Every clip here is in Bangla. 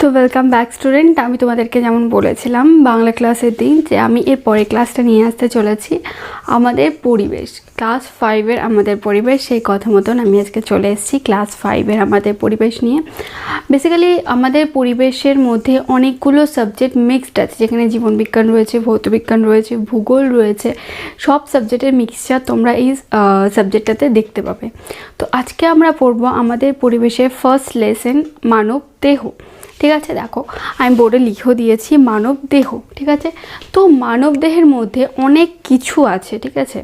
তো ওয়েলকাম ব্যাক স্টুডেন্ট। আমি তোমাদেরকে যেমন বলেছিলাম বাংলা ক্লাসের দিন যে আমি এর পরে ক্লাসটা নিয়ে আসতে চলেছি আমাদের পরিবেশ, ক্লাস 5-এর আমাদের পরিবেশ। সেই কথা মতন আমি আজকে চলে এসেছি ক্লাস 5-এর আমাদের পরিবেশ নিয়ে। বেসিক্যালি আমাদের পরিবেশের মধ্যে অনেকগুলো সাবজেক্ট মিক্সড আছে, যেখানে জীবনবিজ্ঞান রয়েছে, ভৌতবিজ্ঞান রয়েছে, ভূগোল রয়েছে, সব সাবজেক্টের মিক্সচার তোমরা এই সাবজেক্টটাতে দেখতে পাবে। তো আজকে আমরা পড়বো আমাদের পরিবেশের ফার্স্ট লেসন মানব দেহ। ঠিক আছে, দেখো আমি বোর্ডে লিখেও দিয়েছি মানব দেহ। ঠিক আছে, তো মানব দেহের মধ্যে অনেক কিছু আছে। ঠিক আছে,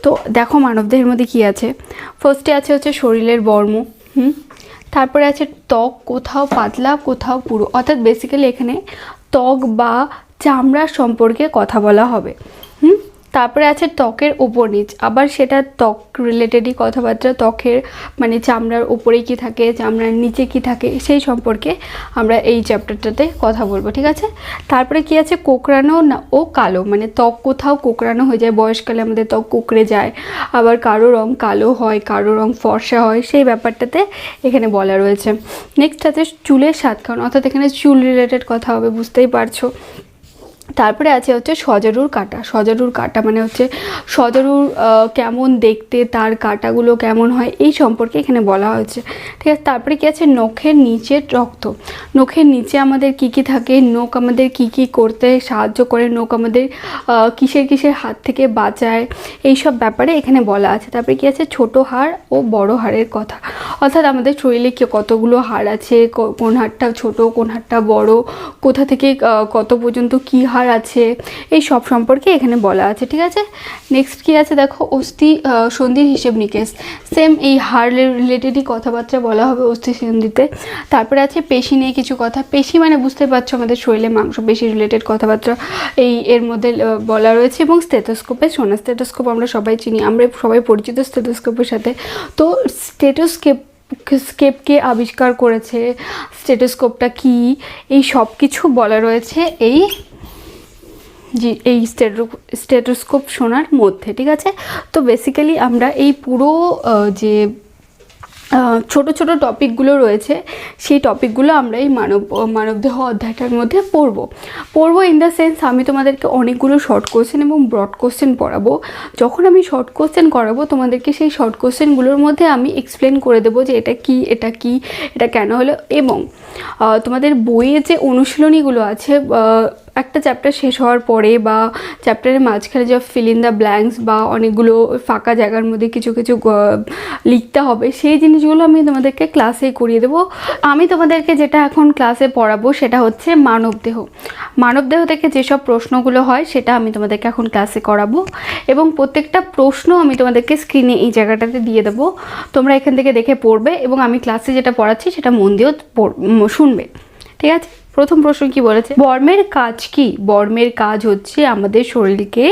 তো দেখো মানব দেহের মধ্যে কি আছে। ফার্স্টে আছে হচ্ছে শরীরের বর্ম, তারপরে আছে ত্বক, কোথাও পাতলা কোথাও পুরু, অর্থাৎ বেসিক্যালি এখানে ত্বক বা চামড়ার সম্পর্কে কথা বলা হবে। তারপরে আছে ত্বকের ওপর নিচ, আবার সেটা ত্বক রিলেটেডই কথাবার্তা, ত্বকের মানে চামড়ার ওপরে কি থাকে, চামড়ার নিচে কি থাকে, সেই সম্পর্কে আমরা এই চ্যাপ্টারটাতে কথা বলবো। ঠিক আছে, তারপরে কি আছে কোঁকড়ানো ও কালো, মানে ত্বক কোথাও কোঁকড়ানো হয়ে যায়, বয়সকালে আমাদের ত্বক কুঁকড়ে যায়, আবার কারো রং কালো হয়, কারো রং ফর্সা হয়, সেই ব্যাপারটাতে এখানে বলা রয়েছে। নেক্সট আছে চুলের স্বাদক্ষণ, অর্থাৎ এখানে চুল রিলেটেড কথা হবে, বুঝতেই পারছো। তারপরে আছে হচ্ছে সজারুর কাঁটা। সজারুর কাঁটা মানে হচ্ছে সজারুর কেমন দেখতে, তার কাঁটাগুলো কেমন হয়, এই সম্পর্কে এখানে বলা হয়েছে। ঠিক আছে, তারপরে কি আছে নখের নিচের রক্ত। নখের নিচে আমাদের কি কি থাকে, নখ আমাদের কি কি করতে সাহায্য করে, নখ আমাদের কিসের কিসের হাত থেকে বাঁচায়, এই সব ব্যাপারে এখানে বলা আছে। তারপরে কি আছে ছোট হাড় ও বড় হাড়ের কথা, অর্থাৎ আমাদের শরীরে কতগুলো হাড় আছে, কোন হাড়টা ছোট কোন হাড়টা বড়, কোথা থেকে কত পর্যন্ত কী হাড় আছে, এই সব সম্পর্কে এখানে বলা আছে। ঠিক আছে, নেক্সট কি আছে দেখো অস্থি সন্ধির হিসেব নিকেশ, সেম এই হাড় রিলেটেডই কথাবার্তা বলা হবে অস্থি সন্ধিতে। তারপরে আছে পেশি নিয়ে কিছু কথা, পেশি মানে বুঝতে পারছো আমাদের শরীরে মাংসপেশি রিলেটেড কথাবার্তা এর মধ্যে বলা রয়েছে। এবং স্টেথোস্কোপে শোনা, স্টেথোস্কোপ আমরা সবাই চিনি, আমরা সবাই পরিচিত স্টেথোস্কোপের সাথে। তো স্টেথোস্কোপকে আবিষ্কার করেছে, স্টেথোস্কোপটা কি, এই সব কিছু বলা রয়েছে এই স্টেথোস্কোপ শোনার মধ্যে। ঠিক আছে, তো বেসিক্যালি আমরা এই পুরো যে ছোট ছোট টপিকগুলো রয়েছে, সেই টপিকগুলো আমরা এই মানবদেহ অধ্যায়টার মধ্যে পড়বো ইন দ্য সেন্স আমি তোমাদেরকে অনেকগুলো শর্ট কোশ্চেন এবং ব্রড কোশ্চেন পড়াবো। যখন আমি শর্ট কোশ্চেন করাবো তোমাদেরকে, সেই শর্ট কোশ্চেনগুলোর মধ্যে আমি এক্সপ্লেন করে দেবো যে এটা কি, এটা কেন হলো। এবং তোমাদের বইয়ে যে অনুশীলনীগুলো আছে, একটা চ্যাপ্টার শেষ হওয়ার পরে বা চ্যাপ্টারের মাঝখানে যে ফিল ইন দ্য ব্ল্যাঙ্কস বা অনেকগুলো ফাঁকা জায়গার মধ্যে কিছু কিছু লিখতে হবে, সেই জিনিসগুলো আমি তোমাদেরকে ক্লাসে করিয়ে দেবো। আমি তোমাদেরকে যেটা এখন ক্লাসে পড়াবো সেটা হচ্ছে মানবদেহ থেকে যেসব প্রশ্নগুলো হয় সেটা আমি তোমাদেরকে এখন ক্লাসে করাবো। এবং প্রত্যেকটা প্রশ্ন আমি তোমাদেরকে স্ক্রিনে এই জায়গাটাতে দিয়ে দেবো, তোমরা এখান থেকে দেখে পড়বে এবং আমি ক্লাসে যেটা পড়াচ্ছি সেটা মন দিয়েও শুনবে। ঠিক আছে, প্রথম প্রশ্ন কি বলেছে, বর্মের কাজ কি? বর্মের কাজ হচ্ছে আমাদের শরীরকে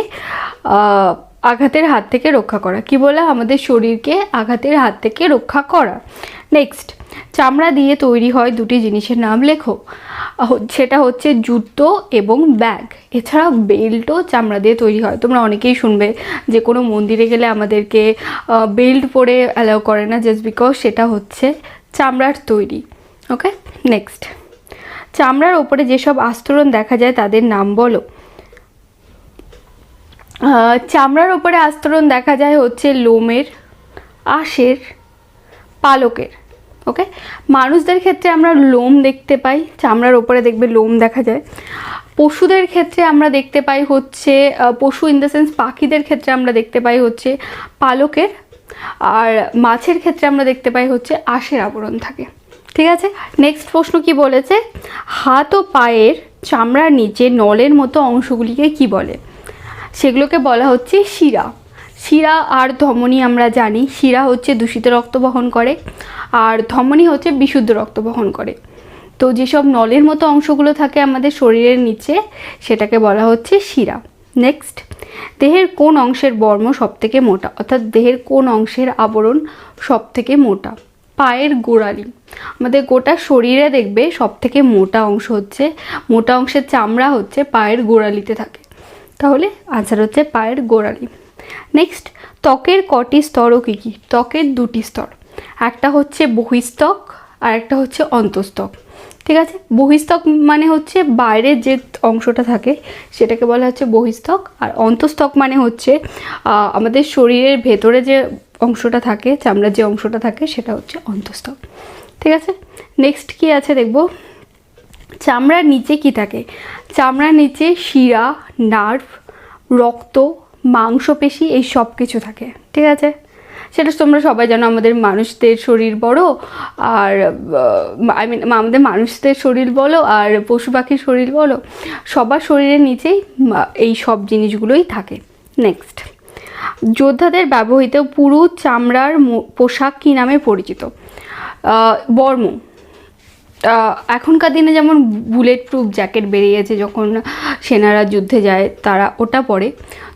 আঘাতের হাত থেকে রক্ষা করা। কি বলে, আমাদের শরীরকে আঘাতের হাত থেকে রক্ষা করা। নেক্সট, চামড়া দিয়ে তৈরি হয় দুটি জিনিসের নাম লেখো। সেটা হচ্ছে জুতো এবং ব্যাগ। এছাড়া বেল্টও চামড়া দিয়ে তৈরি হয়। তোমরা অনেকেই শুনবে যে কোনো মন্দিরে গেলে আমাদেরকে বেল্ট পরে অ্যালাউ করে না, জাস্ট বিকজ সেটা হচ্ছে চামড়ার তৈরি। ওকে, নেক্সট, চামড়ার ওপরে যেসব আস্তরণ দেখা যায় তাদের নাম বলো। চামড়ার ওপরে আস্তরণ দেখা যায় হচ্ছে লোমের, আঁশের, পালকের। ওকে, মানুষদের ক্ষেত্রে আমরা লোম দেখতে পাই, চামড়ার ওপরে দেখবে লোম দেখা যায়। পশুদের ক্ষেত্রে আমরা দেখতে পাই হচ্ছে পশু ইন দ্য সেন্স পাখিদের ক্ষেত্রে আমরা দেখতে পাই হচ্ছে পালকের, আর মাছের ক্ষেত্রে আমরা দেখতে পাই হচ্ছে আঁশের আবরণ থাকে। ঠিক আছে, নেক্সট প্রশ্ন কি বলেছে, হাত ও পায়ের চামড়ার নিচে নলের মতো অংশগুলিকে কি বলে? সেগুলোকে বলা হচ্ছে শিরা। শিরা আর ধমনী আমরা জানি, শিরা হচ্ছে দূষিত রক্ত বহন করে আর ধমনী হচ্ছে বিশুদ্ধ রক্ত বহন করে। তো যেসব নলের মতো অংশগুলো থাকে আমাদের শরীরের নিচে সেটাকে বলা হচ্ছে শিরা। নেক্সট, দেহের কোন অংশের বর্ম সবথেকে মোটা, অর্থাৎ দেহের কোন অংশের আবরণ সবথেকে মোটা? পায়ের গোড়ালি। আমাদের গোটা শরীরে দেখবে সবথেকে মোটা অংশ হচ্ছে, মোটা অংশের চামড়া হচ্ছে পায়ের গোড়ালিতে থাকে, তাহলে আনসার হচ্ছে পায়ের গোড়ালি। নেক্সট, ত্বকের কটি স্তর ও কী কী? ত্বকের দুটি স্তর, একটা হচ্ছে বহিস্তক আর একটা হচ্ছে অন্তস্তক। ঠিক আছে। বহিস্তক মানে হচ্ছে বাইরের যে অংশটা থাকে সেটাকে বলা হচ্ছে বহিস্তক, আর অন্তঃস্তক মানে হচ্ছে আমাদের শরীরের ভেতরে যে অংশটা থাকে, চামড়ার যে অংশটা থাকে সেটা হচ্ছে অন্তঃস্তক। ঠিক আছে, নেক্সট কি আছে দেখব। চামড়ার নিচে কি থাকে? চামড়ার নিচে শিরা, নার্ভ, রক্ত, মাংসপেশি এই সব কিছু থাকে। ঠিক আছে, সেটা তোমরা সবাই জানো। আমাদের মানুষদের শরীর বড়, আর আমাদের মানুষদের শরীর বলো আর পশু পাখির শরীর বলো, সবার শরীরের নিচেই এই সব জিনিসগুলোই থাকে। নেক্সট, যোদ্ধাদের ব্যবহৃত পুরু চামড়ার পোশাক কী নামে পরিচিত? বর্ম। এখনকার দিনে যেমন বুলেট প্রুফ জ্যাকেট বেরিয়েছে, যখন সেনারা যুদ্ধে যায় তারা ওটা পরে।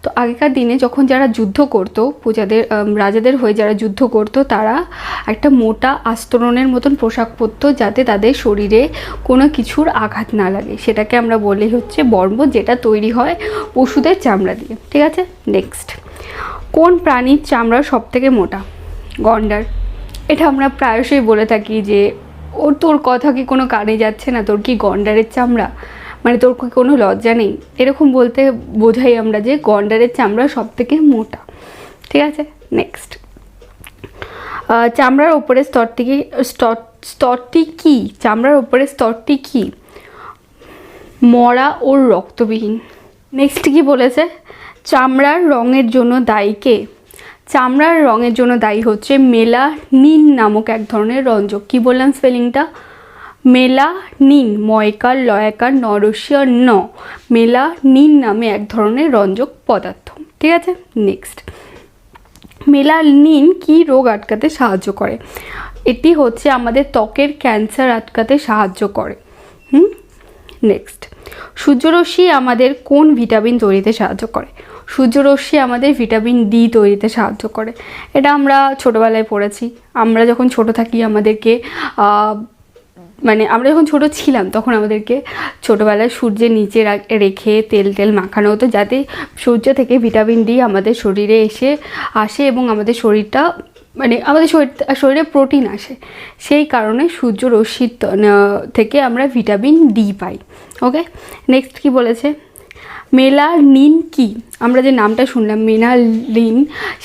তো আগেকার দিনে যখন যারা যুদ্ধ করতো, প্রজাদের রাজাদের হয়ে যারা যুদ্ধ করতো, তারা একটা মোটা আস্তরণের মতন পোশাক পরতো যাতে তাদের শরীরে কোনো কিছুর আঘাত না লাগে। সেটাকে আমরা বলি হচ্ছে বর্ম, যেটা তৈরি হয় পশুদের চামড়া দিয়ে। ঠিক আছে, নেক্সট, কোন প্রাণীর চামড়া সবথেকে মোটা? গন্ডার। এটা আমরা প্রায়শই বলে থাকি যে তোর কথা কি কোনো কানে যাচ্ছে না, তোর কি গন্ডারের চামড়া, মানে তোর কি কোনো লজ্জা নেই, এরকম বলতে বোঝাই আমরা যে গন্ডারের চামড়া সবথেকে মোটা। ঠিক আছে, নেক্সট, চামড়ার ওপরের স্তরটি কি? চামড়ার ওপরের স্তরটি কি? মরা ও রক্তবিহীন। নেক্সট কি বলেছে? চামড়ার রঙের জন্য দায়ী কে? চামড়ার রঙের জন্য দায়ী হচ্ছে মেলানিন নামক এক ধরনের রঞ্জক। কি বললাম স্পেলিংটা? মেলানিন, ময়কার লয়াকার নরস্য ন, মেলানিন নামে এক ধরনের রঞ্জক পদার্থ। ঠিক আছে, নেক্সট, মেলানিন কি রোগ আটকাতে সাহায্য করে? এটি হচ্ছে আমাদের ত্বকের ক্যান্সার আটকাতে সাহায্য করে। নেক্সট, সূর্যরশ্মি আমাদের কোন ভিটামিন তৈরিতে সাহায্য করে? সূর্যরশ্মি আমাদের ভিটামিন ডি তৈরিতে সাহায্য করে। এটা আমরা ছোটোবেলায় পড়েছি। আমরা যখন ছোট থাকি আমাদেরকে মানে আমরা যখন ছোট ছিলাম তখন আমাদেরকে ছোটোবেলায় সূর্যের নিচে রেখে তেল মাখানো হতো, যাতে সূর্য থেকে ভিটামিন ডি আমাদের শরীরে আসে এবং আমাদের শরীরটা মানে আমাদের শরীরে প্রোটিন আসে। সেই কারণে সূর্যরশ্মির থেকে আমরা ভিটামিন ডি পাই। ওকে, নেক্সট কি বলেছে? মেলানিন কি? আমরা যে নামটা শুনলাম মেলানিন,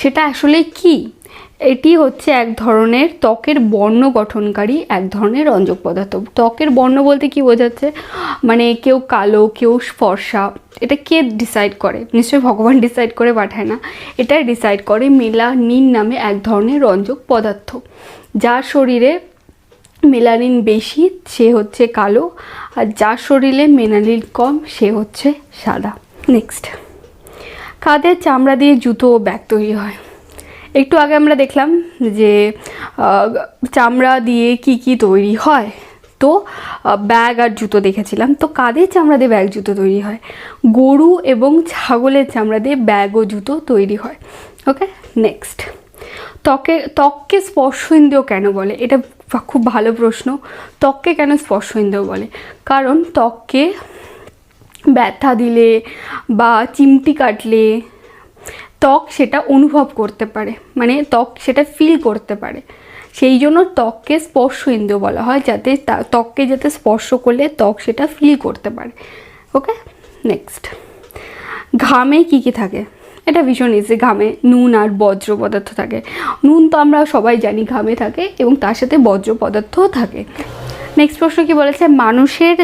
সেটা আসলে কি? এটি হচ্ছে এক ধরনের ত্বকের বর্ণ গঠনকারী এক ধরনের রঞ্জক পদার্থ। ত্বকের বর্ণ বলতে কি বোঝাচ্ছে? মানে কেউ কালো, কেউ ফর্সা। এটা কে ডিসাইড করে? নিশ্চয়ই ভগবান ডিসাইড করে পাঠায় না, এটাই ডিসাইড করে মেলানিন নামে এক ধরনের রঞ্জক পদার্থ। যার শরীরে মেলানিন বেশি সে হচ্ছে কালো, আর যার শরীরে মেলানিন কম সে হচ্ছে সাদা। নেক্সট, কাদের চামড়া দিয়ে জুতো ও ব্যাগ তৈরি হয়? একটু আগে আমরা দেখলাম যে চামড়া দিয়ে কি তৈরি হয়, তো ব্যাগ আর জুতো দেখেছিলাম। তো কাদের চামড়া দিয়ে ব্যাগ জুতো তৈরি হয়? গরু এবং ছাগলের চামড়া দিয়ে ব্যাগ ও জুতো তৈরি হয়। ওকে, নেক্সট, ত্বককে স্পর্শেন্দ্রিয় কেন বলে? এটা খুব ভালো প্রশ্ন। ত্বককে কেন স্পর্শেন্দ্রিয় বলে? কারণ ত্বককে ব্যথা দিলে বা চিমটি কাটলে ত্বক সেটা অনুভব করতে পারে, মানে ত্বক সেটা ফিল করতে পারে। সেই জন্য ত্বককে স্পর্শ ইন্দ্রিয় বলা হয়, যাতে ত্বককে যাতে স্পর্শ করলে ত্বক সেটা ফিল করতে পারে। ওকে, নেক্সট, ঘামে কি থাকে? এটা ভীষণ ইজি। ঘামে নুন আর বজ্র পদার্থ থাকে। নুন তো আমরা সবাই জানি ঘামে থাকে, এবং তার সাথে বজ্র পদার্থও থাকে। নেক্সট প্রশ্ন কি বলেছে? মানুষের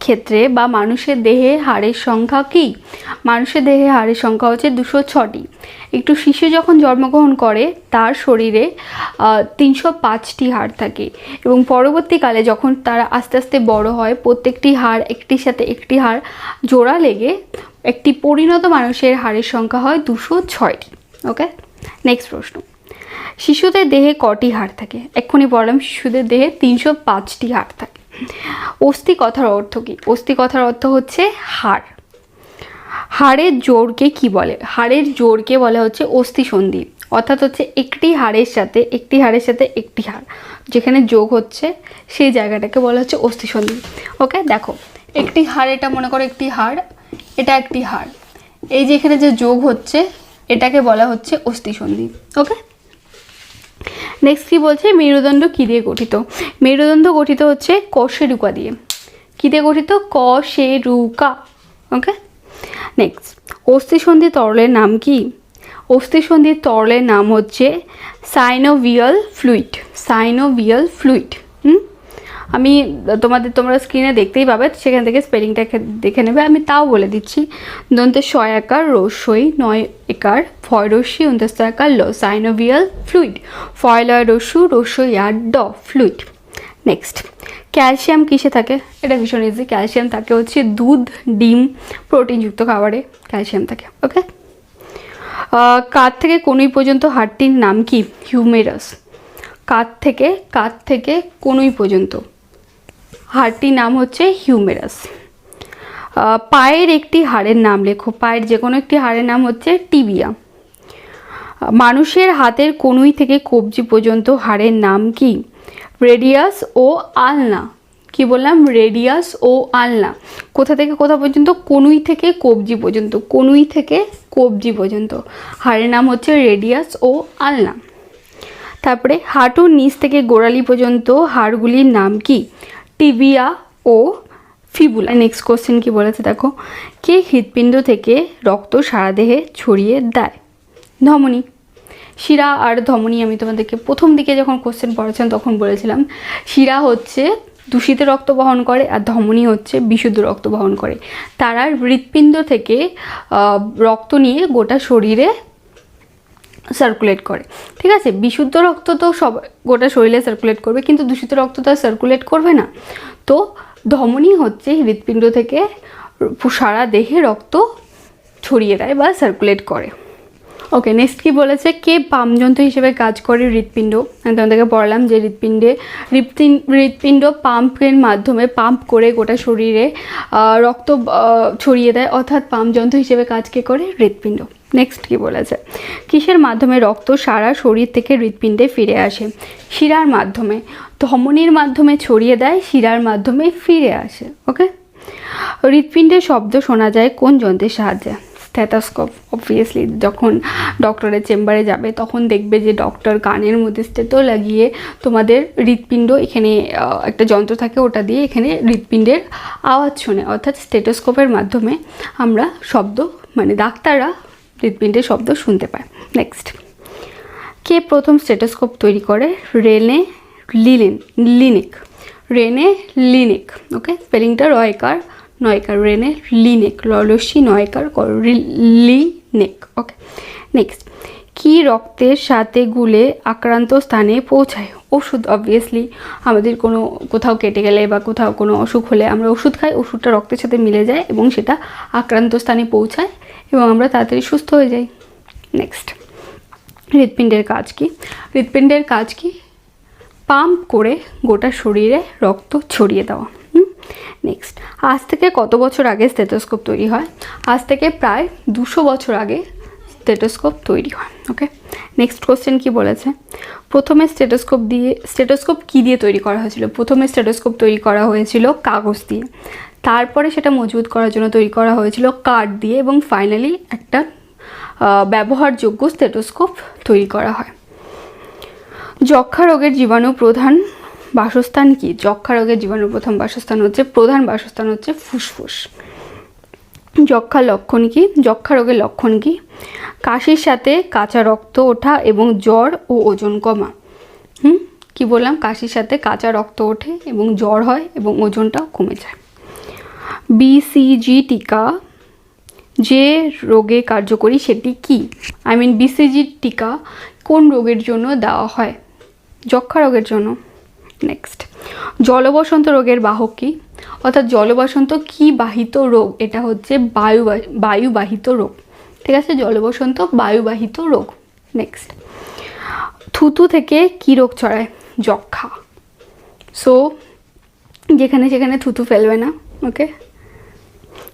ক্ষেত্রে বা মানুষের দেহে হাড়ের সংখ্যা কি? মানুষের দেহে হাড়ের সংখ্যা হচ্ছে 206টি। একটু শিশু যখন জন্মগ্রহণ করে তার শরীরে 305টি হাড় থাকে, এবং পরবর্তীকালে যখন তারা আস্তে আস্তে বড় হয় প্রত্যেকটি হাড় একটির সাথে একটি হাড় জোড়া লেগে একটি পরিণত মানুষের হাড়ের সংখ্যা হয় 206টি। ওকে, নেক্সট প্রশ্ন, শিশুদের দেহে কটি হাড় থাকে? এক্ষুনি বললাম শিশুদের দেহে 305টি হাড় থাকে। অস্থি কথার অর্থ কি? অস্থি কথার অর্থ হচ্ছে হাড়। হাড়ের জোড়কে কি বলে? হাড়ের জোড়কে বলা হচ্ছে অস্থিসন্ধি, অর্থাৎ হচ্ছে একটি হাড়ের সাথে একটি হাড় যেখানে যোগ হচ্ছে সেই জায়গাটাকে বলা হচ্ছে অস্থিসন্ধি। ওকে, দেখো একটি হাড়, এটা মনে করো একটি হাড়, এটা একটি হাড়, এই যে এখানে যে যোগ হচ্ছে এটাকে বলা হচ্ছে অস্থিসন্ধি। ওকে, নেক্সট কি বলছে? মেরুদণ্ড কি দিয়ে গঠিত? মেরুদণ্ড গঠিত হচ্ছে কশেরুকা দিয়ে। কী দিয়ে গঠিত? ক সে রু কা। ওকে, নেক্সট, অস্থিসন্ধি তরলের নাম কি? অস্থিসন্ধির তরলের নাম হচ্ছে সাইনোভিয়াল ফ্লুইড। Synovial fluid. তোমরা স্ক্রিনে দেখতেই পাবে, সেখান থেকে স্পেলিংটা দেখে নেবে। আমি তাও বলে দিচ্ছি। দন্তে শয়াকার রস্যই 9 একার ফয়রস্যি অন্তস্থ আকার ল, সাইনোভিয়াল ফ্লুইড। ফয়লয় রস্যু রস্যই আর ড, ফ্লুইড। নেক্সট, ক্যালসিয়াম কিসে থাকে? এটা ভীষণ ইজি। ক্যালসিয়াম থাকে হচ্ছে দুধ, ডিম, প্রোটিনযুক্ত খাবারে ক্যালসিয়াম থাকে। ওকে, কাঁধ থেকে কনুই পর্যন্ত হাড়টির নাম কি? হিউমেরাস। কাঁধ থেকে কনুই পর্যন্ত হাড়টির নাম হচ্ছে হিউমেরাস। পায়ের একটি হাড়ের নাম লেখো। পায়ের যে কোনো একটি হাড়ের নাম হচ্ছে টিবিয়া। মানুষের হাতের কনুই থেকে কবজি পর্যন্ত হাড়ের নাম কি? রেডিয়াস ও আলনা। কি বললাম? রেডিয়াস ও আলনা। কোথা থেকে কোথা পর্যন্ত? কনুই থেকে কবজি পর্যন্ত। কনুই থেকে কবজি পর্যন্ত হাড়ের নাম হচ্ছে রেডিয়াস ও আলনা। তারপরে হাঁটুর নিচ থেকে গোড়ালি পর্যন্ত হাড়গুলির নাম কি? টিবিয়া ও ফিবুলা। নেক্সট কোশ্চেন কি বলেছে দেখো, কে হৃৎপিণ্ড থেকে রক্ত সারা দেহে ছড়িয়ে দেয়? ধমনী। শিরা আর ধমনী আমি তোমাদেরকে প্রথম দিকে যখন কোশ্চেন পড়াচ্ছিলাম তখন বলেছিলাম, শিরা হচ্ছে দূষিত রক্ত বহন করে আর ধমনী হচ্ছে বিশুদ্ধ রক্ত বহন করে। তারা হৃৎপিণ্ড থেকে রক্ত নিয়ে গোটা শরীরে সার্কুলেট করে। ঠিক আছে, বিশুদ্ধ রক্ত তো সব গোটা শরীরে সার্কুলেট করবে, কিন্তু দূষিত রক্ত তো সার্কুলেট করবে না। তো ধমনী হচ্ছে হৃৎপিণ্ড থেকে সারা দেহে রক্ত ছড়িয়ে দেয় বা সার্কুলেট করে। ওকে, নেক্সট কি বলেছে, কে পাম্পযন্ত্র হিসেবে কাজ করে? হৃৎপিণ্ড। আমি তোমাদেরকে বললাম যে হৃৎপিণ্ড পাম্পের মাধ্যমে পাম্প করে গোটা শরীরে রক্ত ছড়িয়ে দেয়, অর্থাৎ পাম্পযন্ত্র হিসেবে কাজ কে করে? হৃৎপিণ্ড। নেক্সট কি বলেছে, কিসের মাধ্যমে রক্ত সারা শরীর থেকে হৃৎপিণ্ডে ফিরে আসে? শিরার মাধ্যমে। ধমনীর মাধ্যমে ছড়িয়ে দেয়, শিরার মাধ্যমে ফিরে আসে। ওকে, হৃৎপিণ্ডের শব্দ শোনা যায় কোন যন্ত্রের সাহায্যে? স্টেথোস্কোপ। অবভিয়াসলি যখন ডক্টরের চেম্বারে যাবে তখন দেখবে যে ডক্টর কানের মধ্যে স্টেথো লাগিয়ে তোমাদের হৃৎপিণ্ড, এখানে একটা যন্ত্র থাকে, ওটা দিয়ে এখানে হৃৎপিণ্ডের আওয়াজ শোনে, অর্থাৎ স্টেথোস্কোপের মাধ্যমে আমরা শব্দ, মানে ডাক্তাররা হৃৎপিণ্ডের শব্দ শুনতে পায়। নেক্সট, কে প্রথম স্টেথোস্কোপ তৈরি করে? রেনে লিনিক। রেনে লিনিক। ওকে, স্পেলিংটা রয়কার নয়কার, রেনে লিনেক, ললসি নয়কার লিনেক। ওকে, নেক্সট, কি রক্তের সাথে গুলে আক্রান্ত স্থানে পৌঁছায়? ওষুধ। অবভিয়াসলি আমাদের কোথাও কেটে গেলে বা কোথাও কোনো অসুখ হলে আমরা ওষুধ খাই, ওষুধটা রক্তের সাথে মিলে যায় এবং সেটা আক্রান্ত স্থানে পৌঁছায় এবং আমরা তাড়াতাড়ি সুস্থ হয়ে যাই। নেক্সট, হৃৎপিণ্ডের কাজ কি? হৃৎপিণ্ডের কাজ কি? পাম্প করে গোটা শরীরে রক্ত ছড়িয়ে দেওয়া। নেক্সট, আজ থেকে কত বছর আগে স্টেথোস্কোপ তৈরি হয়? আজ থেকে প্রায় 200 বছর আগে স্টেথোস্কোপ তৈরি হয়। ওকে, নেক্সট কোশ্চেন কি বলেছে, প্রথমে স্টেথোস্কোপ কী দিয়ে তৈরি করা হয়েছিল? প্রথমে স্টেথোস্কোপ তৈরি করা হয়েছিল কাগজ দিয়ে, তারপরে সেটা মজবুত করার জন্য তৈরি করা হয়েছিল কাঠ দিয়ে, এবং ফাইনালি একটা ব্যবহারযোগ্য স্টেথোস্কোপ তৈরি করা হয়। যক্ষা রোগের জীবাণু প্রধান বাসস্থান কি? যক্ষা রোগের জীবাণুর প্রধান বাসস্থান হচ্ছে ফুসফুস। যক্ষা রোগের লক্ষণ কি? কাশির সাথে কাঁচা রক্ত ওঠা এবং জ্বর ও ওজন কমা। কি বললাম? কাশির সাথে কাঁচা রক্ত ওঠে এবং জ্বর হয় এবং ওজনটাও কমে যায়। বিসিজি টিকা যে রোগে কার্যকরী সেটি কি? বিসিজি টিকা কোন রোগের জন্য দেওয়া হয়? যক্ষা রোগের জন্য। নেক্সট, জলবসন্ত রোগের বাহক কি? অর্থাৎ জলবসন্ত কি বাহিত রোগ? এটা হচ্ছে বায়ুবাহিত রোগ। ঠিক আছে, জলবসন্ত বায়ুবাহিত রোগ। নেক্সট, থুতু থেকে কি রোগ ছড়ায়? যক্ষা। সো যেখানে সেখানে থুতু ফেলবে না। ওকে,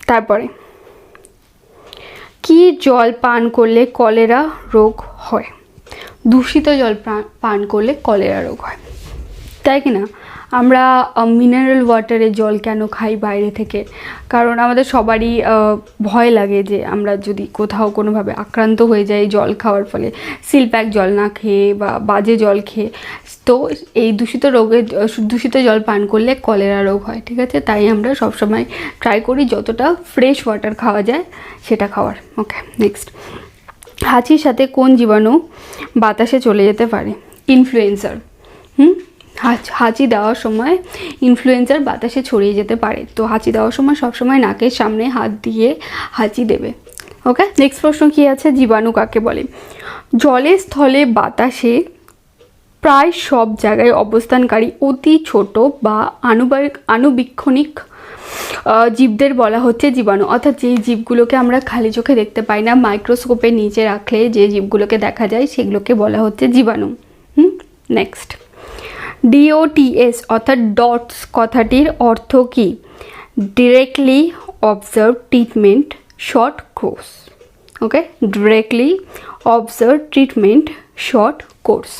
তারপরে কি জল পান করলে কলেরা রোগ হয়? দূষিত জল পান করলে কলেরা রোগ হয়, তাই কি না? আমরা মিনারেল ওয়াটারের জল কেন খাই বাইরে থেকে? কারণ আমাদের সবারই ভয় লাগে যে আমরা যদি কোথাও কোনোভাবে আক্রান্ত হয়ে যাই জল খাওয়ার ফলে, সিলপ্যাক জল না খেয়ে বা বাজে জল খেয়ে, তো এই দূষিত জল পান করলে কলেরা রোগ হয়, ঠিক আছে? তাই আমরা সবসময় ট্রাই করি যতটা ফ্রেশ ওয়াটার খাওয়া যায় সেটা খাওয়ার। ওকে, নেক্সট, হাঁচির সাথে কোন জীবাণু বাতাসে চলে যেতে পারে? ইনফ্লুয়েঞ্জার। হাঁচি দেওয়ার সময় ইনফ্লুয়েঞ্জার বাতাসে ছড়িয়ে যেতে পারে, তো হাঁচি দেওয়ার সময় সবসময় নাকের সামনে হাত দিয়ে হাঁচি দেবে। ওকে, নেক্সট প্রশ্ন কি আছে? জীবাণু কাকে বলে? জলে, স্থলে, বাতাসে প্রায় সব জায়গায় অবস্থানকারী অতি ছোট বা আণুবীক্ষণিক জীবদের বলা হচ্ছে জীবাণু। অর্থাৎ যেই জীবগুলোকে আমরা খালি চোখে দেখতে পাই না, মাইক্রোস্কোপের নিচে রাখলে যে জীবগুলোকে দেখা যায় সেগুলোকে বলা হচ্ছে জীবাণু। নেক্সট, DOTS অর্থাৎ ডটস কথাটির অর্থ কি? Directly observe treatment short course. Okay, directly observe treatment short course.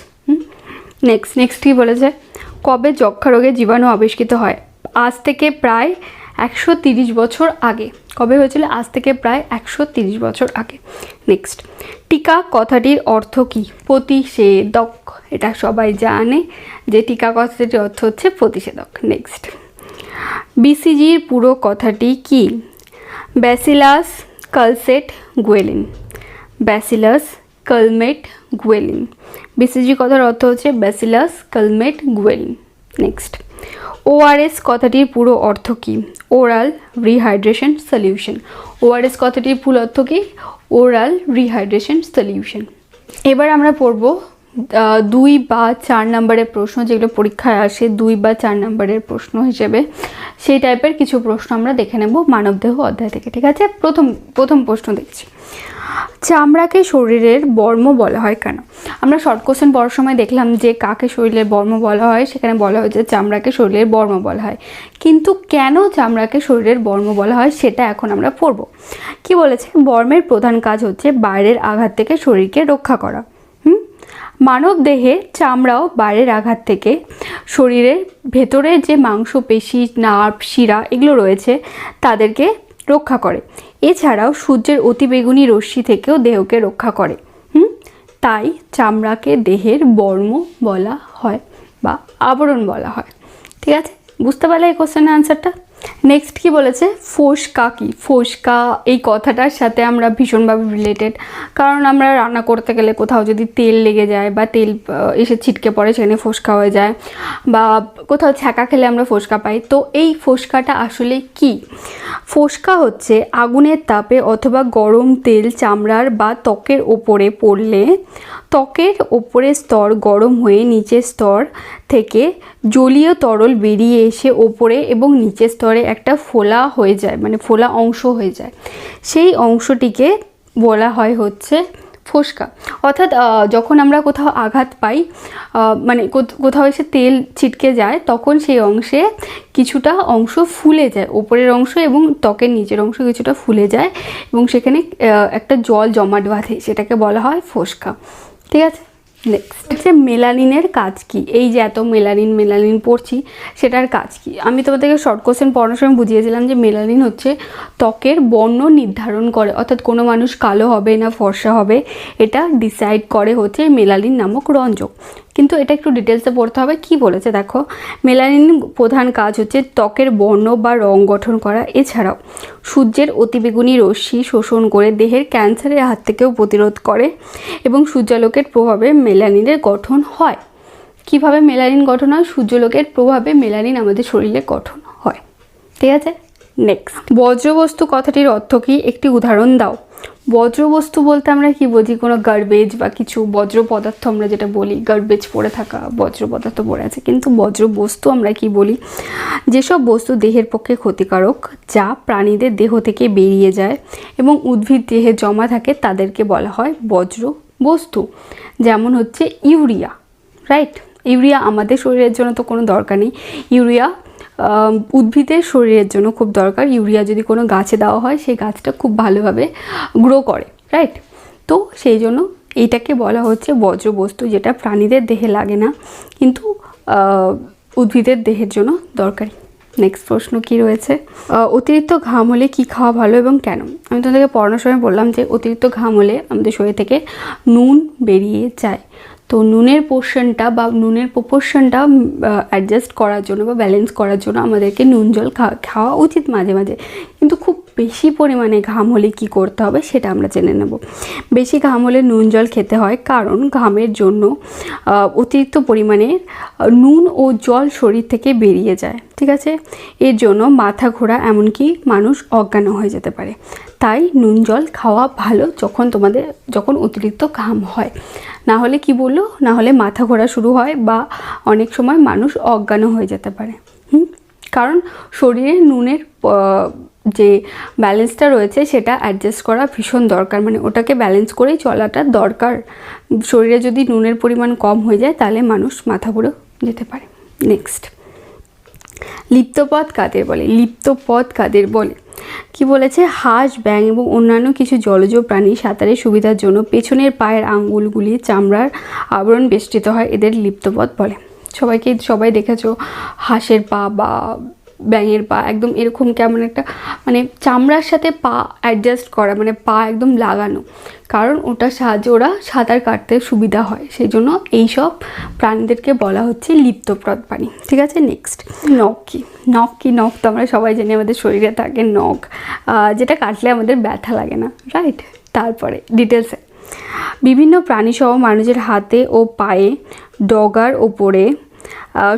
Next কি বলেছে? কবে যক্ষা রোগের জীবাণু আবিষ্কৃত হয়? আজ থেকে প্রায় 130 বছর আগে। কবে হয়েছিল? আজ থেকে প্রায় 130 বছর আগে। নেক্সট, টিকা কথাটির অর্থ কি? প্রতিষেধক। এটা সবাই জানে যে টিকা কথাটির অর্থ হচ্ছে প্রতিষেধক। নেক্সট, BCGর পুরো কথাটি কি? ব্যাসিলাস কালসেট গুয়েলিন। ব্যাসিলাস কালমেট গুয়েলিন। BCG কথার অর্থ হচ্ছে ব্যাসিলাস কালমেট গুয়েলিন। নেক্সট, ORS কথাটির পুরো অর্থ কি? Oral rehydration solution. ORS কথাটির পুরো অর্থ কি? Oral rehydration solution. এবার আমরা পড়ব 2 বা 4 নম্বরের প্রশ্ন, যেগুলো পরীক্ষায় আসে 2 বা 4 নম্বরের প্রশ্ন হিসেবে, সেই টাইপের কিছু প্রশ্ন আমরা দেখে নেব মানবদেহ অধ্যায় থেকে, ঠিক আছে? প্রথম প্রশ্ন দেখছি, চামড়াকে শরীরের বর্ম বলা হয় কেন? আমরা শর্ট কোশ্চেন পড়ার সময় দেখলাম যে কাকে শরীরের বর্ম বলা হয়, সেখানে বলা হয়েছে চামড়াকে শরীরের বর্ম বলা হয়। কিন্তু কেন চামড়াকে শরীরের বর্ম বলা হয় সেটা এখন আমরা পড়ব। কি বলেছে? বর্মের প্রধান কাজ হচ্ছে বাইরের আঘাত থেকে শরীরকে রক্ষা করা। মানব দেহে চামড়াও বাইরের আঘাত থেকে শরীরের ভেতরে যে মাংসপেশি, নার্ভ, শিরা এগুলো রয়েছে তাদেরকে রক্ষা করে। এছাড়াও সূর্যের অতিবেগুনি রশ্মি থেকেও দেহকে রক্ষা করে। তাই চামড়াকে দেহের বর্ম বলা হয় বা আবরণ বলা হয়। ঠিক আছে, বুঝতে পারলে এই কোশ্চেনের আনসারটা? নেক্সট কি বলেছে? ফোসকা কি? ফোসকা এই কথাটার সাথে আমরা ভীষণভাবে রিলেটেড, কারণ আমরা রান্না করতে গেলে কোথাও যদি তেল লেগে যায় বা তেল এসে ছিটকে পড়ে সেখানে ফোসকা হয়ে যায়, বা কোথাও ছ্যাঁকা খেলে আমরা ফোসকা পাই। তো এই ফোসকাটা আসলে কি? ফোসকা হচ্ছে আগুনের তাপে অথবা গরম তেল চামড়ার বা ত্বকের ওপরে পড়লে ত্বকের ওপরের স্তর গরম হয়ে নিচের স্তর থেকে জলীয় তরল বেরিয়ে এসে ওপরে এবং নিচের স্তরে একটা ফোলা হয়ে যায়, মানে ফোলা অংশ হয়ে যায়। সেই অংশটিকে বলা হয় হচ্ছে ফোসকা। অর্থাৎ যখন আমরা কোথাও আঘাত পাই, মানে কোথাও এসে তেল ছিটকে যায়, তখন সেই অংশে কিছুটা অংশ ফুলে যায়, ওপরের অংশ এবং ত্বকের নিচের অংশ কিছুটা ফুলে যায় এবং সেখানে একটা জল জমাট বাঁধে, সেটাকে বলা হয় ফোসকা। ঠিক আছে, নেক্সট হচ্ছে মেলানিনের কাজ কি? এই যে এত মেলানিন পড়ছি, সেটার কাজ কি? আমি তোমাদেরকে শর্ট কোশ্চেন পড়ানোর সময় বুঝিয়েছিলাম যে মেলানিন হচ্ছে ত্বকের বর্ণ নির্ধারণ করে, অর্থাৎ কোনো মানুষ কালো হবে না ফর্সা হবে এটা ডিসাইড করে হচ্ছে মেলানিন নামক রঞ্জক। কিন্তু এটা একটু ডিটেলসে পড়তে হবে। কি বলেছে দেখো, মেলানিন প্রধান কাজ হচ্ছে ত্বকের বর্ণ বা রং গঠন করা। এছাড়াও সূর্যের অতিবেগুনি রশ্মি শোষণ করে দেহের ক্যান্সারের হাত থেকেও প্রতিরোধ করে এবং সূর্যালোকের প্রভাবে মেলানিনের গঠন হয়। কিভাবে মেলানিন গঠন হয়? সূর্যালোকের প্রভাবে মেলানিন আমাদের শরীরে গঠন হয়। ঠিক আছে, নেক্সট, বজ্রবস্তু কথাটির অর্থ কি? একটি উদাহরণ দাও। বজ্রবস্তু বলতে আমরা কি বুঝি? কোনো গার্বেজ বা কিছু বজ্র পদার্থ আমরা যেটা বলি, গার্বেজ পড়ে থাকা বজ্র পদার্থ পড়ে আছে, কিন্তু বজ্রবস্তু আমরা কি বলি? যেসব বস্তু দেহের পক্ষে ক্ষতিকারক, যা প্রাণীদের দেহ থেকে বেরিয়ে যায় এবং উদ্ভিদ দেহে জমা থাকে, তাদেরকে বলা হয় বজ্রবস্তু। যেমন হচ্ছে ইউরিয়া, রাইট? ইউরিয়া আমাদের শরীরের জন্য তো কোনো দরকার নেই, ইউরিয়া উদ্ভিদের শরীরের জন্য খুব দরকার। ইউরিয়া যদি কোনো গাছে দেওয়া হয়, সেই গাছটা খুব ভালোভাবে গ্রো করে, রাইট? তো সেই জন্য এইটাকে বলা হচ্ছে বজ্রবস্তু, যেটা প্রাণীদের দেহে লাগে না কিন্তু উদ্ভিদের দেহের জন্য দরকারি। নেক্সট প্রশ্ন কি রয়েছে, অতিরিক্ত ঘাম হলে কি খাওয়া ভালো এবং কেন? আমি তোমাদেরকে পড়ানোর সময় বললাম যে অতিরিক্ত ঘাম হলে আমাদের শরীর থেকে নুন বেরিয়ে যায়। তো নুনের পোর্শনটা বা নুনের প্রপোর্শনটা অ্যাডজাস্ট করার জন্য বা ব্যালেন্স করার জন্য আমাদেরকে নুন জল খাওয়া উচিত মাঝে মাঝে। কিন্তু খুব বেশি পরিমাণে ঘাম হলে কি করতে হবে সেটা আমরা জেনে নেব। বেশি ঘাম হলে নুন জল খেতে হয়, কারণ ঘামের জন্য অতিরিক্ত পরিমাণে নুন ও জল শরীর থেকে বেরিয়ে যায়, ঠিক আছে? এর জন্য মাথা ঘোরা, এমনকি মানুষ অজ্ঞান হয়ে যেতে পারে। তাই নুন জল খাওয়া ভালো যখন অতিরিক্ত ঘাম হয়। না হলে কি বললো, না হলে মাথা ঘোরা শুরু হয় বা অনেক সময় মানুষ অজ্ঞান হয়ে যেতে পারে। কারণ শরীরে নুনের যে ব্যালেন্সটা রয়েছে সেটা অ্যাডজাস্ট করা ভীষণ দরকার, মানে ওটাকে ব্যালেন্স করেই চলাটা দরকার। শরীরে যদি নুনের পরিমাণ কম হয়ে যায় তাহলে মানুষ মাথা ঘুরে যেতে পারে। নেক্সট, লিপ্তপদ কাদের বলে? লিপ্তপদ কাদের বলে কি বলেছে, হাঁস, ব্যাঙ এবং অন্যান্য কিছু জলজ প্রাণী সাঁতারের সুবিধার জন্য পেছনের পায়ের আঙ্গুলগুলি চামড়ার আবরণ বেষ্টিত হয়, এদের লিপ্তপদ বলে। সবাই দেখেছো হাঁসের পা বা ব্যাঙের পা একদম এরকম কেমন একটা, মানে চামড়ার সাথে পা অ্যাডজাস্ট করা, মানে পা একদম লাগানো, কারণ ওটার সাহায্যে ওরা সাঁতার কাটতে সুবিধা হয়। সেই জন্য এইসব প্রাণীদেরকে বলা হচ্ছে লিপ্তপদ প্রাণী, ঠিক আছে? নেক্সট, নখ কি? নখ তো আমরা সবাই জানি আমাদের শরীরে থাকে নখ, যেটা কাটলে আমাদের ব্যথা লাগে না, রাইট? তারপরে ডিটেলসে, বিভিন্ন প্রাণীসহ মানুষের হাতে ও পায়ে ডগার ওপরে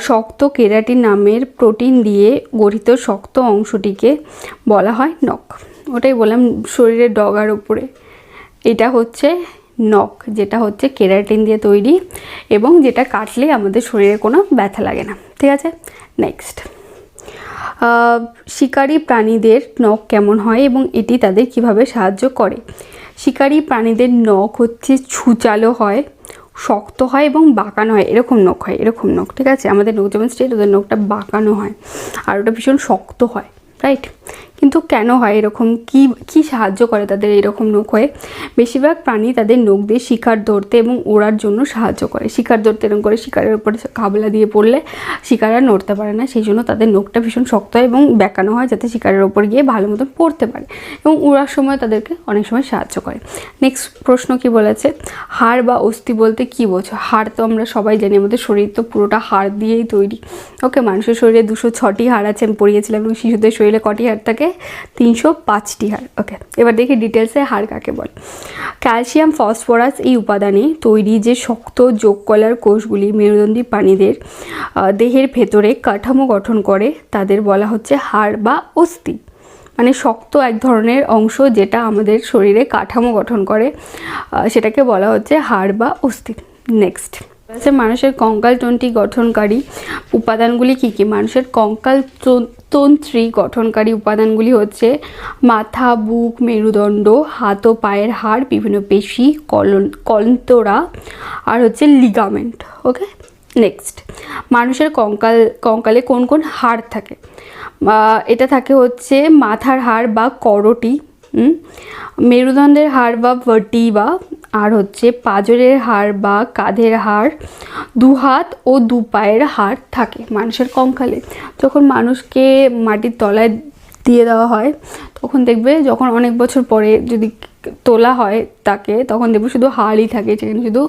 শক্ত কেরাটিন নামের প্রোটিন দিয়ে গঠিত শক্ত অংশটিকে বলা হয় নখ। ওটাই বললাম, শরীরের ডগার ওপরে এটা হচ্ছে নখ, যেটা হচ্ছে কেরাটিন দিয়ে তৈরি এবং যেটা কাটলে আমাদের শরীরে কোনো ব্যথা লাগে না, ঠিক আছে? নেক্সট, শিকারী প্রাণীদের নখ কেমন হয় এবং এটি তাদের কিভাবে সাহায্য করে? শিকারী প্রাণীদের নখ হচ্ছে ছুচালো হয়, শক্ত হয় এবং বাঁকানো হয়, এরকম নখ হয়, এরকম নখ, ঠিক আছে? আমাদের নখ যেমন স্ট্রেট, ওদের নখটা বাঁকানো হয় আর ওটা ভীষণ শক্ত হয়, রাইট? কিন্তু কেন হয় এরকম, কি সাহায্য করে তাদের এরকম নখ হয়ে? বেশিরভাগ প্রাণী তাদের নখ দিয়ে শিকার ধরতে এবং ওড়ার জন্য সাহায্য করে। শিকার ধরতে এরকম করে শিকারের উপরে কাবলা দিয়ে পড়লে শিকার আর নড়তে পারে না, সেই জন্য তাদের নখটা ভীষণ শক্ত হয় এবং বেঁকানো হয়, যাতে শিকারের ওপর গিয়ে ভালো মতন পড়তে পারে এবং ওড়ার সময় তাদেরকে অনেক সময় সাহায্য করে। নেক্সট প্রশ্ন কি বলেছে, হাড় বা অস্থি বলতে কি বোঝো? হাড় তো আমরা সবাই জানি, আমাদের শরীর তো পুরোটা হাড় দিয়েই তৈরি, ওকে? মানুষের শরীরে 206টি হাড় আছে, আমি পড়িয়েছিলাম, এবং শিশুদের শরীরে কটি হাড় থাকে? 305টি হাড়, ওকে? এবার দেখি ডিটেলসে হাড় কাকে বল। ক্যালসিয়াম, ফসফরাস এই উপাদানে তৈরি যে শক্ত যোগকলার কোষগুলি মেরুদণ্ডী প্রাণীদের দেহের ভেতরে কাঠামো গঠন করে তাদের বলা হচ্ছে হাড় বা অস্থি। মানে শক্ত এক ধরনের অংশ যেটা আমাদের শরীরে কাঠামো গঠন করে, সেটাকে বলা হচ্ছে হাড় বা অস্থি। নেক্সট, মানুষের কঙ্কাল তন্ত্রী গঠনকারী উপাদানগুলি কি কি? মানুষের কঙ্কাল তন্ত্রী গঠনকারী উপাদানগুলি হচ্ছে মাথা, বুক, মেরুদণ্ড, হাত ও পায়ের হাড়, বিভিন্ন পেশি, কলন্তরা আর হচ্ছে লিগামেন্ট, ওকে? নেক্সট, মানুষের কঙ্কালে কোন কোন হাড় থাকে? এটা থাকে হচ্ছে মাথার হাড় বা করটি, মেরুদণ্ডের হাড় বা ভার্টিব্রা, আর হচ্ছে পাঁজরের হাড় বা কাঁধের হাড়, দু হাত ও দু পায়ের হাড় থাকে মানুষের কঙ্কালে। যখন মানুষকে মাটির তলায় দিয়ে দেওয়া হয় তখন দেখবে, যখন অনেক বছর পরে যদি তোলা হয় তাকে, তখন দেখবে শুধু হাড়ই থাকে, সেখানে শুধু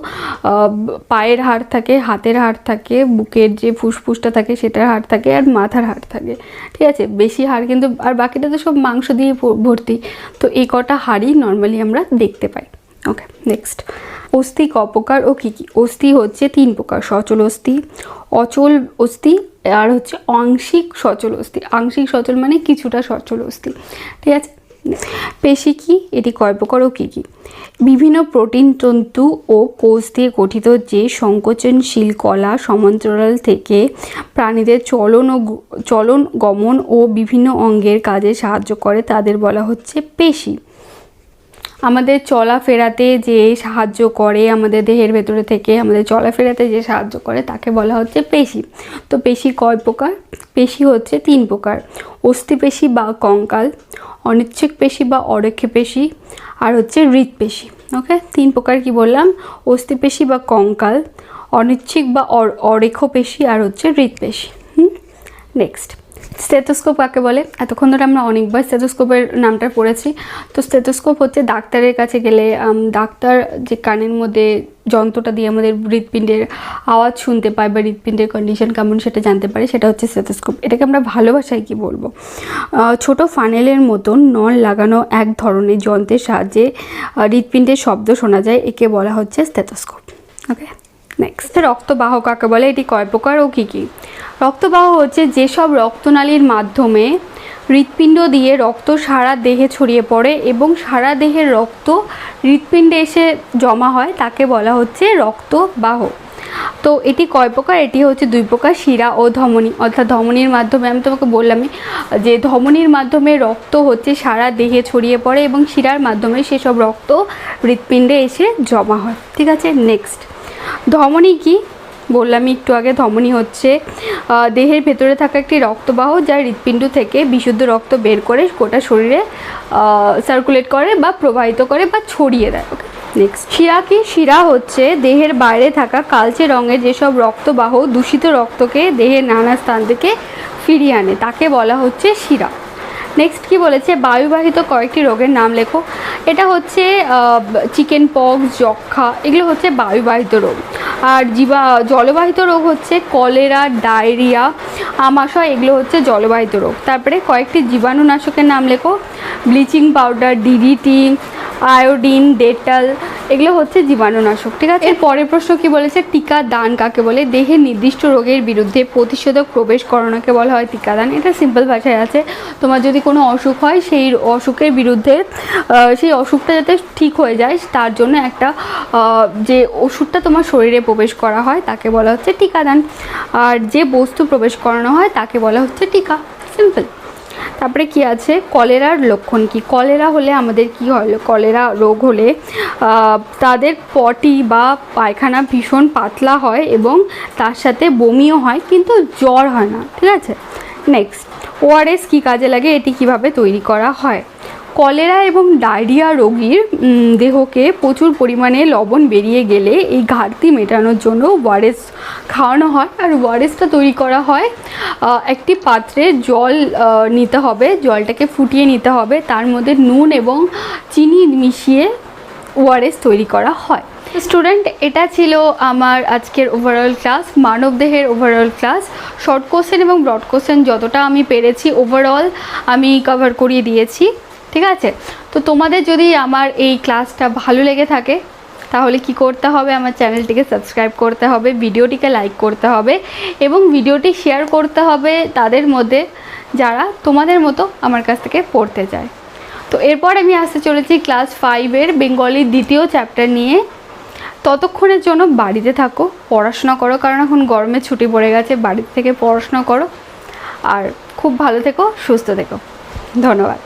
পায়ের হাড় থাকে, হাতের হাড় থাকে, বুকের যে ফুসফুসটা থাকে সেটার হাড় থাকে, আর মাথার হাড় থাকে, ঠিক আছে? বেশি হাড় কিন্তু, আর বাকিটা তো সব মাংস দিয়ে ভর্তি। তো এই কটা হাড়ই নর্মালি আমরা দেখতে পাই, ওকে? নেক্সট, অস্থি ক প্রকার ও কী কী? অস্থি হচ্ছে 3 প্রকার, সচল অস্থি, অচল অস্থি আর হচ্ছে আংশিক সচল অস্থি। আংশিক সচল মানে কিছুটা সচল অস্থি, ঠিক আছে? পেশি কি? এটি কয় প্রকার ও কী কী? বিভিন্ন প্রোটিন তন্তু ও কোষ দিয়ে গঠিত যে সংকোচনশীল কলা সমান্তরাল থেকে প্রাণীদের চলন গমন ও বিভিন্ন অঙ্গের কাজে সাহায্য করে তাদের বলা হচ্ছে পেশি। আমাদের চলাফেরাতে যে সাহায্য করে, আমাদের দেহের ভেতরে থেকে আমাদের চলাফেরাতে যে সাহায্য করে তাকে বলা হচ্ছে পেশি। তো পেশি কয় প্রকার? পেশি হচ্ছে 3 প্রকার, অস্থিপেশি বা কঙ্কাল, অনিচ্ছক পেশি বা অরেখ্য পেশি, আর হচ্ছে হৃৎপেশি, ওকে? 3 প্রকার কি বললাম? অস্থিপেশি বা কঙ্কাল, অনিচ্ছিক বা অরেখপেশী আর হচ্ছে হৃৎপেশী। নেক্সট, স্টেথোস্কোপ কাকে বলে? এতক্ষণ ধরে আমরা অনেকবার স্টেথোস্কোপের নামটা পড়েছি। তো স্টেথোস্কোপ হচ্ছে ডাক্তারের কাছে গেলে ডাক্তার যে কানের মধ্যে যন্ত্রটা দিয়ে আমাদের হৃৎপিণ্ডের আওয়াজ শুনতে পায় বা হৃৎপিণ্ডের কন্ডিশন কেমন সেটা জানতে পারে, সেটা হচ্ছে স্টেথোস্কোপ। এটাকে আমরা ভালো ভাষায় কী বলবো? ছোট ফানেলের মতন নল লাগানো এক ধরনের যন্ত্রের সাহায্যে হৃৎপিণ্ডের শব্দ শোনা যায়, একে বলা হচ্ছে স্টেথোস্কোপ। ওকে, নেক্সট, রক্তবাহ কাকে বলে? এটি কয় প্রকার ও কী কী? রক্তবাহ হচ্ছে যেসব রক্তনালীর মাধ্যমে হৃৎপিণ্ড দিয়ে রক্ত সারা দেহে ছড়িয়ে পড়ে এবং সারা দেহের রক্ত হৃৎপিণ্ডে এসে জমা হয়, তাকে বলা হচ্ছে রক্তবাহ। তো এটি কয় প্রকার? এটি হচ্ছে 2 প্রকার, শিরা ও ধমনী। অর্থাৎ ধমনীর মাধ্যমে, আমি তোমাকে বললামই যে ধমনীর মাধ্যমে রক্ত হচ্ছে সারা দেহে ছড়িয়ে পড়ে এবং শিরার মাধ্যমে সেসব রক্ত হৃৎপিণ্ডে এসে জমা হয়। ঠিক আছে, নেক্সট, ধমনী কি? বললামই একটু আগে, ধমনী হচ্ছে দেহের ভেতরে থাকা একটি রক্তবাহ যা হৃৎপিণ্ড থেকে বিশুদ্ধ রক্ত বের করে গোটা শরীরে সার্কুলেট করে বা প্রবাহিত করে বা ছড়িয়ে দেয়। ওকে, নেক্সট, শিরা কি? শিরা হচ্ছে দেহের বাইরে থাকা কালচে রঙের যেসব রক্তবাহ দূষিত রক্তকে দেহের নানা স্থান থেকে ফিরিয়ে আনে, তাকে বলা হচ্ছে শিরা। নেক্সট কি বলেছে? বায়ুবাহিত কয়েকটি রোগের নাম লেখো। এটা হচ্ছে চিকেন পক্স, যক্ষা, এগুলো হচ্ছে বায়ুবাহিত রোগ। আর জলবাহিত রোগ হচ্ছে কলেরা, ডায়রিয়া, আমাশয়, এগুলো হচ্ছে জলবাহিত রোগ। তারপরে কয়েকটি জীবাণুনাশকের নাম লেখো। Bleaching powder, DDT, iodine, Dettol, এগুলো হচ্ছে জীবাণুনাশক। ঠিক আছে, এর পরের প্রশ্ন কি বলেছে? টিকা দান কাকে বলে? দেহের নির্দিষ্ট রোগের বিরুদ্ধে প্রতিষেধক প্রবেশ করানোকে বলা হয় টিকাদান। এটা সিম্পল ভাষায় আছে, তোমার যদি কোনো অসুখ হয় সেই অসুখের বিরুদ্ধে সেই অসুখটা যাতে ঠিক হয়ে যায় তার জন্য একটা যে ওষুধটা তোমার শরীরে প্রবেশ করা হয় তাকে বলা হচ্ছে টিকাদান। আর যে বস্তু প্রবেশ করানো হয় তাকে বলা হচ্ছে টিকা। সিম্পল। তারপরে কি আছে? কলেরার লক্ষণ কি? কলেরা হলে আমাদের কি হয়? কলেরা রোগ হলে তাদের পটি বা পায়খানা ভীষণ পাতলা হয় এবং তার সাথে বমিও হয়, কিন্তু জ্বর হয় না। ঠিক আছে, নেক্সট, ওআরএস কি কাজে লাগে? এটি কিভাবে তৈরি করা হয়? কলেরা এবং ডায়রিয়া রোগীর দেহকে প্রচুর পরিমাণে লবণ বেরিয়ে গেলে এই ঘাটতি মেটানোর জন্য ওআরএস খাওয়ানো হয়। আর ওআরএসটা তৈরি করা হয় একটি পাত্রে জল নিতে হবে, জলটাকে ফুটিয়ে নিতে হবে, তার মধ্যে নুন এবং চিনি মিশিয়ে ওআরএস তৈরি করা হয়। স্টুডেন্ট, এটা ছিল আমার আজকের ওভারঅল ক্লাস, মানবদেহের ওভারঅল ক্লাস। শর্ট কোশ্চেন এবং ব্রড কোশ্চেন যতটা আমি পেরেছি ওভারঅল আমি কভার করিয়ে দিয়েছি। ঠিক আছে, তো তোমাদের যদি আমার এই ক্লাসটা ভালো লেগে থাকে তাহলে কি করতে হবে? আমার চ্যানেলটিকে সাবস্ক্রাইব করতে হবে, ভিডিওটিকে লাইক করতে হবে এবং ভিডিওটি শেয়ার করতে হবে তাদের মধ্যে যারা তোমাদের মতো আমার কাছ থেকে পড়তে চায়। তো এরপর আমি আসতে চলেছি ক্লাস 5-এর বেঙ্গলির 2য় চ্যাপ্টার নিয়ে। ততক্ষণের জন্য বাড়িতে থাকো, পড়াশোনা করো, কারণ এখন গরমের ছুটি পড়ে গেছে, বাড়িতে থেকে পড়াশোনা করো আর খুব ভালো থেকো, সুস্থ থেকো। ধন্যবাদ।